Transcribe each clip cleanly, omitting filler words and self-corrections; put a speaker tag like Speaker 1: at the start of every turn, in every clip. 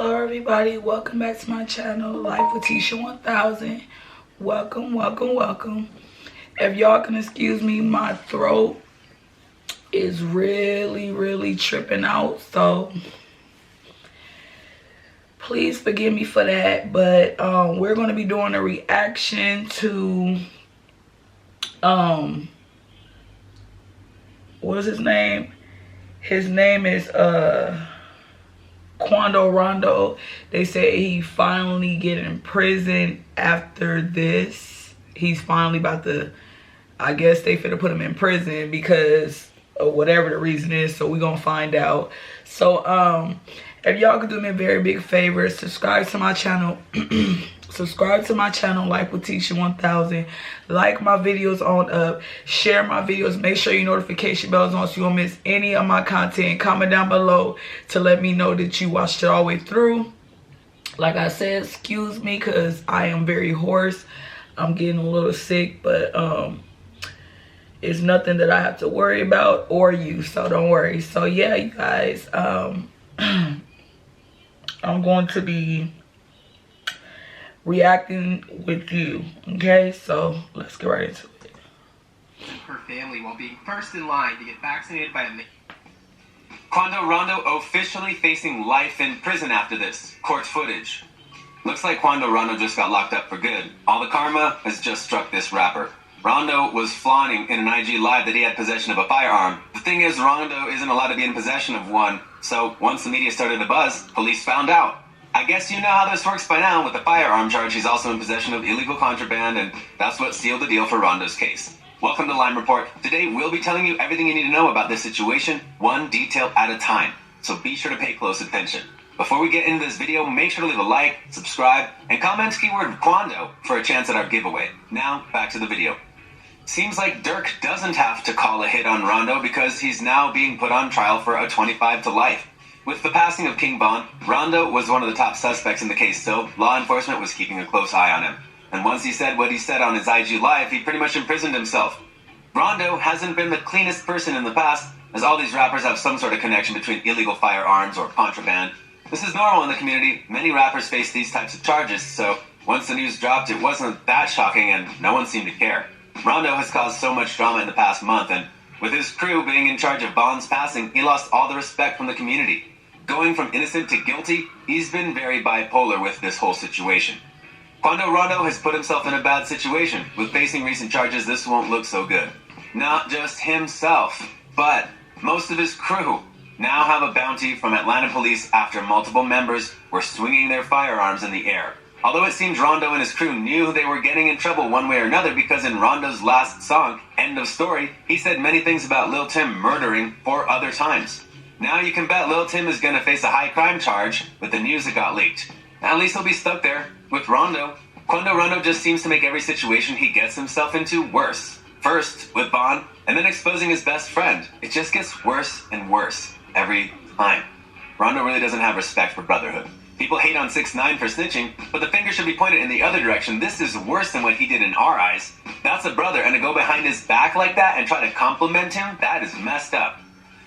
Speaker 1: Hello everybody, welcome back to my channel, Life with Tisha 1000. Welcome. If y'all can excuse me, my throat is really tripping out, so please forgive me for that. But we're going to be doing a reaction to what's his name? His name is Quando Rondo. They said he finally get in prison after this. He's finally about to, I guess they finna put him in prison because of whatever the reason is. So we're gonna find out. So if y'all could do me a very big favor, subscribe to my channel. Subscribe to my channel, Life with Tisha 1000. Like my videos on up. Share my videos. Make sure your notification bell is on so you won't miss any of my content. Comment down below to let me know that you watched it all the way through. Like I said, excuse me because I am very hoarse. I'm getting a little sick, but it's nothing that I have to worry about or you, so don't worry. So yeah, you guys, I'm going to be reacting with you, okay? So let's get right into it.
Speaker 2: Her family while being first in line to get vaccinated by a Quando Rondo officially facing life in prison after this. Court footage. Looks like Quando Rondo just got locked up for good. All the karma has just struck this rapper. Rondo was flaunting in an IG live that he had possession of a firearm. The thing is, Rondo isn't allowed to be in possession of one, so once the media started to buzz, police found out. I guess you know how this works by now. With the firearm charge, he's also in possession of illegal contraband, and that's what sealed the deal for Rondo's case. Welcome to Lime Report. Today, we'll be telling you everything you need to know about this situation, one detail at a time. So be sure to pay close attention. Before we get into this video, make sure to leave a like, subscribe, and comment keyword Quando for a chance at our giveaway. Now, back to the video. Seems like Dirk doesn't have to call a hit on Rondo because he's now being put on trial for a 25 to life. With the passing of King Von, Rondo was one of the top suspects in the case, so law enforcement was keeping a close eye on him. And once he said what he said on his IG Live, he pretty much imprisoned himself. Rondo hasn't been the cleanest person in the past, as all these rappers have some sort of connection between illegal firearms or contraband. This is normal in the community. Many rappers face these types of charges, so once the news dropped, it wasn't that shocking and no one seemed to care. Rondo has caused so much drama in the past month, and with his crew being in charge of Von's passing, he lost all the respect from the community. Going from innocent to guilty, he's been very bipolar with this whole situation. Quando Rondo has put himself in a bad situation. With facing recent charges, this won't look so good. Not just himself, but most of his crew now have a bounty from Atlanta police after multiple members were swinging their firearms in the air. Although it seems Rondo and his crew knew they were getting in trouble one way or another, because in Rondo's last song, End of Story, he said many things about Lil Tim murdering 4 other times. Now you can bet Lil Tim is going to face a high crime charge with the news that got leaked. At least he'll be stuck there with Rondo. Quando Rondo just seems to make every situation he gets himself into worse. First with Von, and then exposing his best friend. It just gets worse and worse every time. Rondo really doesn't have respect for brotherhood. People hate on 6ix9ine for snitching, but the finger should be pointed in the other direction. This is worse than what he did in our eyes. That's a brother, and to go behind his back like that and try to compliment him, that is messed up.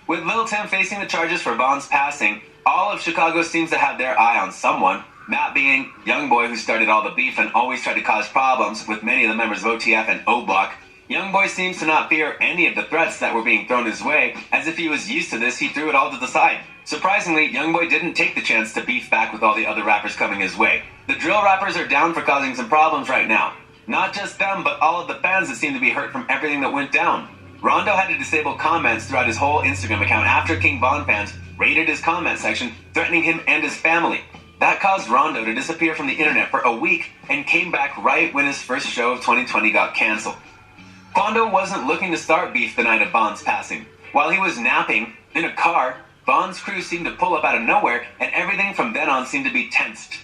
Speaker 2: With Lil Tim facing the charges for Von's passing, all of Chicago seems to have their eye on someone, that being Youngboy, who started all the beef and always tried to cause problems with many of the members of OTF and O-Block. Youngboy seems to not fear any of the threats that were being thrown his way. As if he was used to this, he threw it all to the side. Surprisingly, Youngboy didn't take the chance to beef back with all the other rappers coming his way. The drill rappers are down for causing some problems right now. Not just them, but all of the fans that seem to be hurt from everything that went down. Rondo had to disable comments throughout his whole Instagram account after King Von fans raided his comment section, threatening him and his family. That caused Rondo to disappear from the internet for a week and came back right when his first show of 2020 got canceled. Quando wasn't looking to start beef the night of Von's passing. While he was napping in a car, Von's crew seemed to pull up out of nowhere, and everything from then on seemed to be tensed.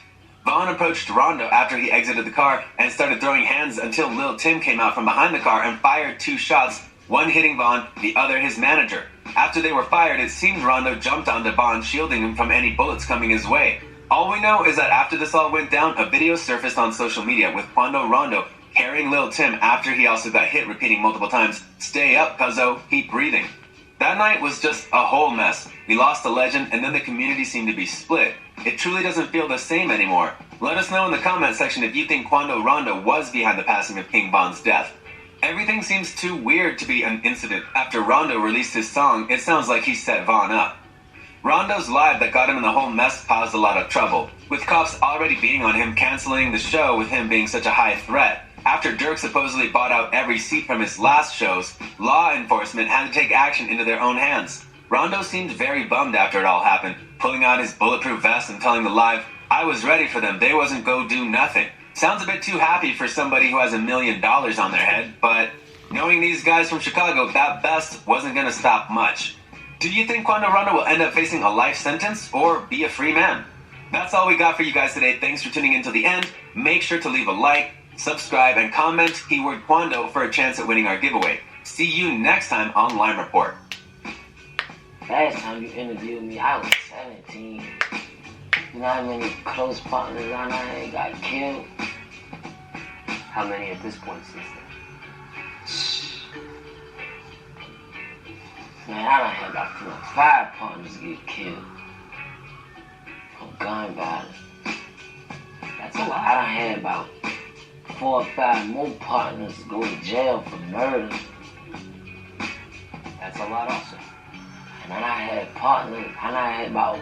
Speaker 2: Von approached Rondo after he exited the car and started throwing hands until Lil Tim came out from behind the car and fired 2 shots, one hitting Von, the other his manager. After they were fired, it seemed Rondo jumped onto Von, shielding him from any bullets coming his way. All we know is that after this all went down, a video surfaced on social media with Quando Rondo carrying Lil Tim after he also got hit, repeating multiple times, "Stay up, cuzzo, keep breathing." That night was just a whole mess. We lost a legend, and then the community seemed to be split. It truly doesn't feel the same anymore. Let us know in the comment section if you think Quando Rondo was behind the passing of King Von's death. Everything seems too weird to be an incident. After Rondo released his song, it sounds like he set Von up. Rondo's live that got him in the whole mess caused a lot of trouble, with cops already being on him canceling the show with him being such a high threat. After Dirk supposedly bought out every seat from his last shows, law enforcement had to take action into their own hands. Rondo seemed very bummed after it all happened, pulling out his bulletproof vest and telling the live, "I was ready for them, they wasn't go do nothing." Sounds a bit too happy for somebody who has $1 million on their head, but knowing these guys from Chicago, that vest wasn't gonna stop much. Do you think Quando Rondo will end up facing a life sentence or be a free man? That's all we got for you guys today. Thanks for tuning in till the end. Make sure to leave a like, subscribe, and comment keyword Quando for a chance at winning our giveaway. See you next time on Lime Report.
Speaker 3: Last time you interviewed me, I was 17. You know how many close partners I had got killed?
Speaker 4: How many at this point since then?
Speaker 3: Man, I done had about 4 or 5 partners get killed from gun violence.
Speaker 4: That's a lot.
Speaker 3: I done had about 4 or 5 more partners go to jail for murder.
Speaker 4: That's a lot also.
Speaker 3: And then I had partners, and I had about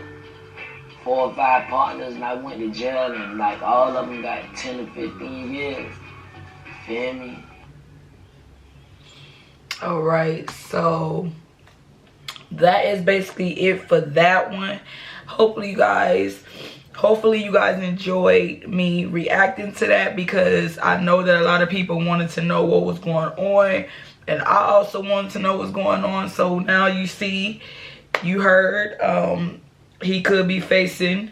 Speaker 3: 4 or 5 partners, and I went to jail, and like all of them got 10 to 15 years. Feel me?
Speaker 1: All right, so that is basically it for that one. Hopefully you guys enjoyed me reacting to that, because I know that a lot of people wanted to know what was going on, and I also wanted to know what's going on. So now you see, you heard, he could be facing,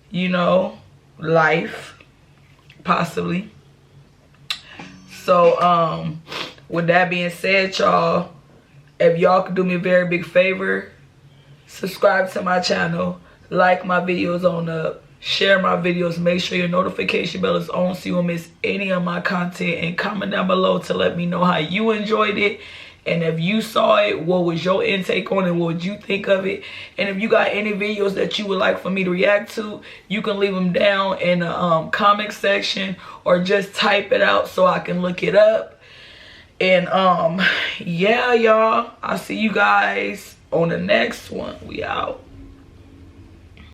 Speaker 1: you know, life, possibly. So with that being said, y'all, if y'all could do me a very big favor, subscribe to my channel, like my videos on up, share my videos, make sure your notification bell is on so you won't miss any of my content, and comment down below to let me know how you enjoyed it. And if you saw it, what was your intake on it? What would you think of it? And if you got any videos that you would like for me to react to, you can leave them down in the comment section, or just type it out so I can look it up. And yeah, y'all, I'll see you guys on the next one. We out.